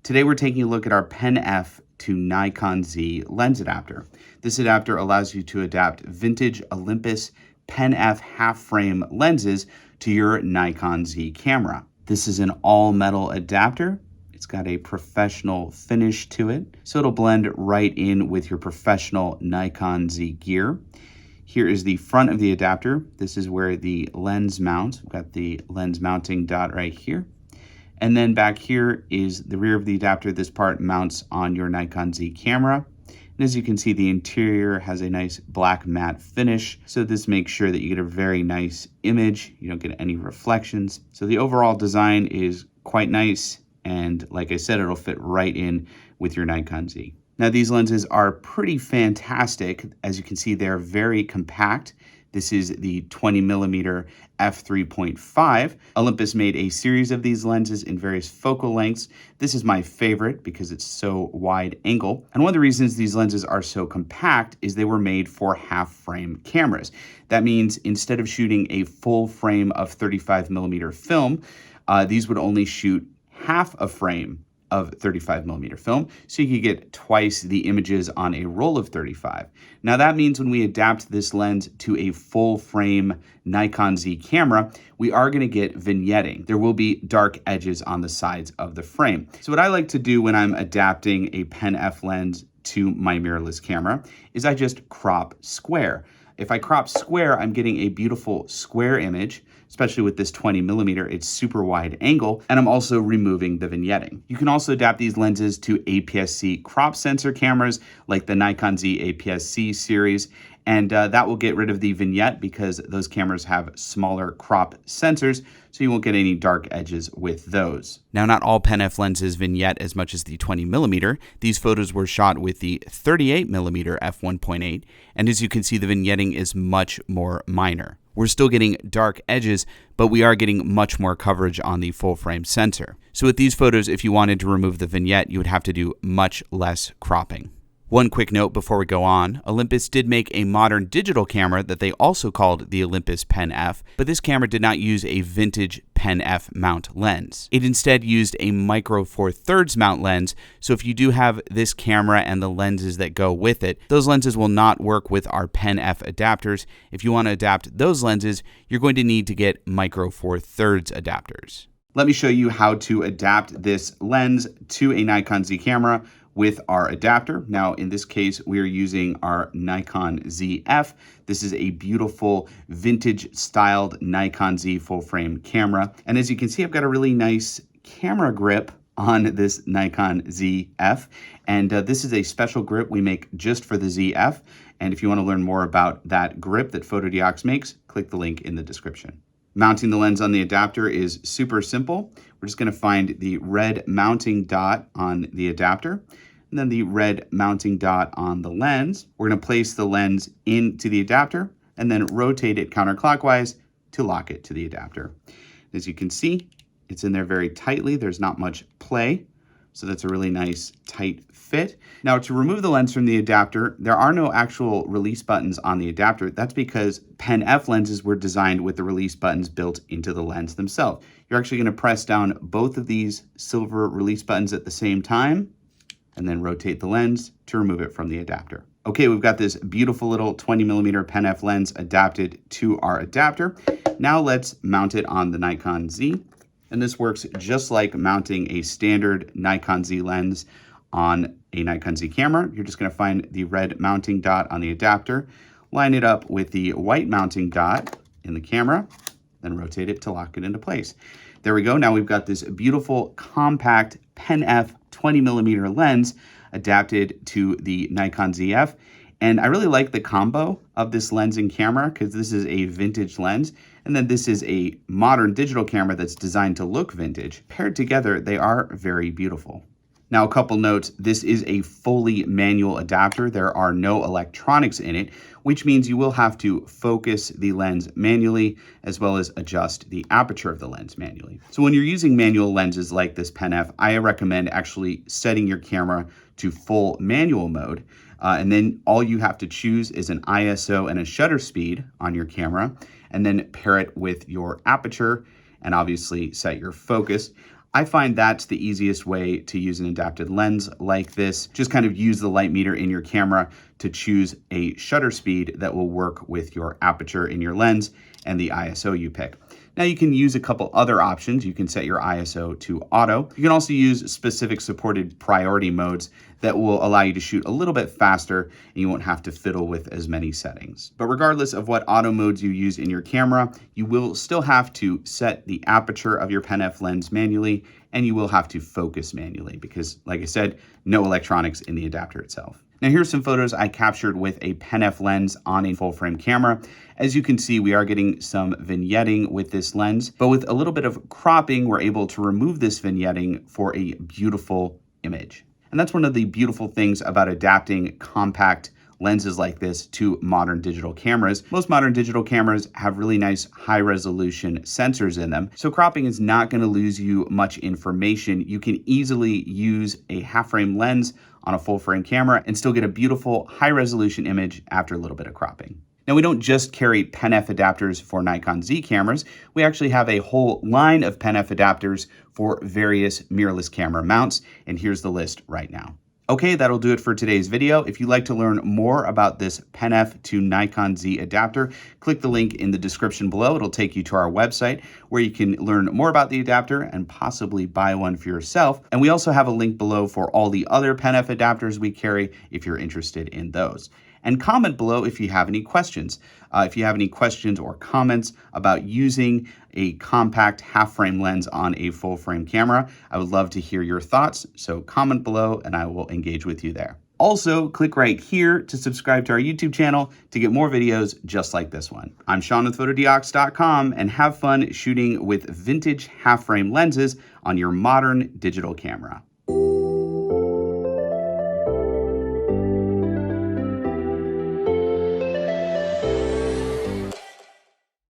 Today we're taking a look at our Pen F to Nikon Z lens adapter. This adapter allows you to adapt vintage Olympus Pen F half-frame lenses to your Nikon Z camera. This is an all-metal adapter. It's got a professional finish to it, so it'll blend right in with your professional Nikon Z gear. Here is the front of the adapter. This is where the lens mounts. We've got the lens mounting dot right here. And then back here is the rear of the adapter. This part mounts on your Nikon Z camera. And as you can see, the interior has a nice black matte finish. So this makes sure that you get a very nice image. You don't get any reflections. So the overall design is quite nice. And like I said, it'll fit right in with your Nikon Z. Now these lenses are pretty fantastic. As you can see, they're very compact. This is the 20mm f3.5. Olympus made a series of these lenses in various focal lengths. This is my favorite because it's so wide angle. And one of the reasons these lenses are so compact is they were made for half-frame cameras. That means instead of shooting a full frame of 35mm film, these would only shoot half a frame of 35mm film, so you could get twice the images on a roll of 35. Now that means when we adapt this lens to a full frame Nikon Z camera, we are going to get vignetting. There will be dark edges on the sides of the frame. So what I like to do when I'm adapting a Pen F lens to my mirrorless camera is I just crop square. If I crop square, I'm getting a beautiful square image, especially with this 20mm, it's super wide angle, and I'm also removing the vignetting. You can also adapt these lenses to APS-C crop sensor cameras like the Nikon Z APS-C series, and that will get rid of the vignette because those cameras have smaller crop sensors, so you won't get any dark edges with those. Now, not all Pen F lenses vignette as much as the 20mm. These photos were shot with the 38mm f1.8, and as you can see, the vignetting is much more minor. We're still getting dark edges, but we are getting much more coverage on the full frame sensor. So with these photos, if you wanted to remove the vignette, you would have to do much less cropping. One quick note before we go on, Olympus did make a modern digital camera that they also called the Olympus Pen F, but this camera did not use a vintage Pen F mount lens. It instead used a micro four thirds mount lens, so if you do have this camera and the lenses that go with it, those lenses will not work with our Pen F adapters. If you want to adapt those lenses, you're going to need to get micro four thirds adapters. Let me show you how to adapt this lens to a Nikon Z camera with our adapter. Now, in this case, we are using our Nikon ZF. This is a beautiful vintage styled Nikon Z full frame camera. And as you can see, I've got a really nice camera grip on this Nikon ZF. And this is a special grip we make just for the ZF. And if you want to learn more about that grip that Fotodiox makes, click the link in the description. Mounting the lens on the adapter is super simple. We're just going to find the red mounting dot on the adapter, and then the red mounting dot on the lens. We're going to place the lens into the adapter and then rotate it counterclockwise to lock it to the adapter. As you can see, it's in there very tightly. There's not much play, so that's a really nice tight fit. Now, to remove the lens from the adapter, there are no actual release buttons on the adapter. That's because Pen F lenses were designed with the release buttons built into the lens themselves. You're actually going to press down both of these silver release buttons at the same time and then rotate the lens to remove it from the adapter. Okay, we've got this beautiful little 20mm Pen F lens adapted to our adapter. Now let's mount it on the Nikon Z. And this works just like mounting a standard Nikon Z lens on a Nikon Z camera. You're just going to find the red mounting dot on the adapter, line it up with the white mounting dot in the camera, then rotate it to lock it into place. There we go. Now we've got this beautiful compact Pen F 20mm lens adapted to the Nikon ZF. And I really like the combo of this lens and camera because this is a vintage lens. And then this is a modern digital camera that's designed to look vintage. Paired together, they are very beautiful. Now, a couple notes, this is a fully manual adapter. There are no electronics in it, which means you will have to focus the lens manually as well as adjust the aperture of the lens manually. So when you're using manual lenses like this Pen F, I recommend actually setting your camera to full manual mode. And then all you have to choose is an ISO and a shutter speed on your camera, and then pair it with your aperture and obviously set your focus. I find that's the easiest way to use an adapted lens like this. Just kind of use the light meter in your camera to choose a shutter speed that will work with your aperture in your lens and the ISO you pick. Now you can use a couple other options. You can set your ISO to auto. You can also use specific supported priority modes that will allow you to shoot a little bit faster and you won't have to fiddle with as many settings. But regardless of what auto modes you use in your camera, you will still have to set the aperture of your Pen F lens manually, and you will have to focus manually because, like I said, no electronics in the adapter itself. Now here's some photos I captured with a Pen F lens on a full frame camera. As you can see, we are getting some vignetting with this lens, but with a little bit of cropping, we're able to remove this vignetting for a beautiful image. And that's one of the beautiful things about adapting compact lenses like this to modern digital cameras. Most modern digital cameras have really nice high resolution sensors in them, so cropping is not going to lose you much information. You can easily use a half frame lens on a full frame camera and still get a beautiful high resolution image after a little bit of cropping. Now, we don't just carry Pen F adapters for Nikon Z cameras. We actually have a whole line of Pen F adapters for various mirrorless camera mounts, and here's the list right now. Okay, that'll do it for today's video. If you'd like to learn more about this Pen F to Nikon Z adapter, click the link in the description below. It'll take you to our website where you can learn more about the adapter and possibly buy one for yourself. And we also have a link below for all the other Pen F adapters we carry if you're interested in those. And comment below if you have any questions. If you have any questions or comments about using a compact half frame lens on a full frame camera, I would love to hear your thoughts. So comment below and I will engage with you there. Also, click right here to subscribe to our YouTube channel to get more videos just like this one. I'm Sean with Fotodiox.com, and have fun shooting with vintage half frame lenses on your modern digital camera.